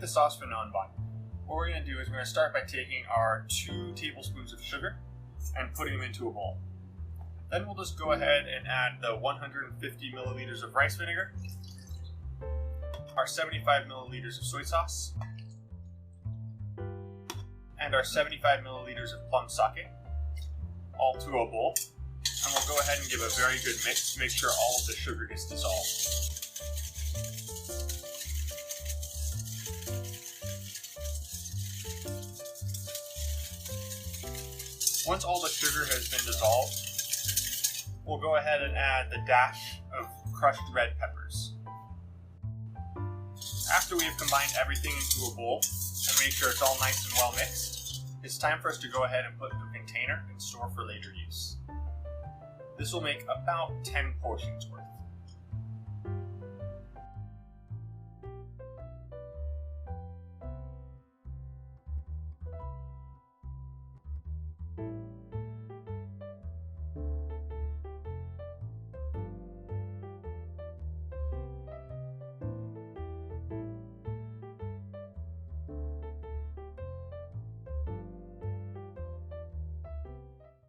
the sauce for Nanban, what we're going to do is we're going to start by taking our 2 tablespoons of sugar and putting them into a bowl. Then we'll just go ahead and add the 150 milliliters of rice vinegar, our 75 milliliters of soy sauce, and our 75 milliliters of plum sake, all to a bowl. And we'll go ahead and give a very good mix to make sure all of the sugar is dissolved. Once all the sugar has been dissolved, we'll go ahead and add the dash of crushed red peppers. After we have combined everything into a bowl and make sure it's all nice and well mixed, it's time for us to go ahead and put it in a container and store for later use. This will make about 10 portions worth.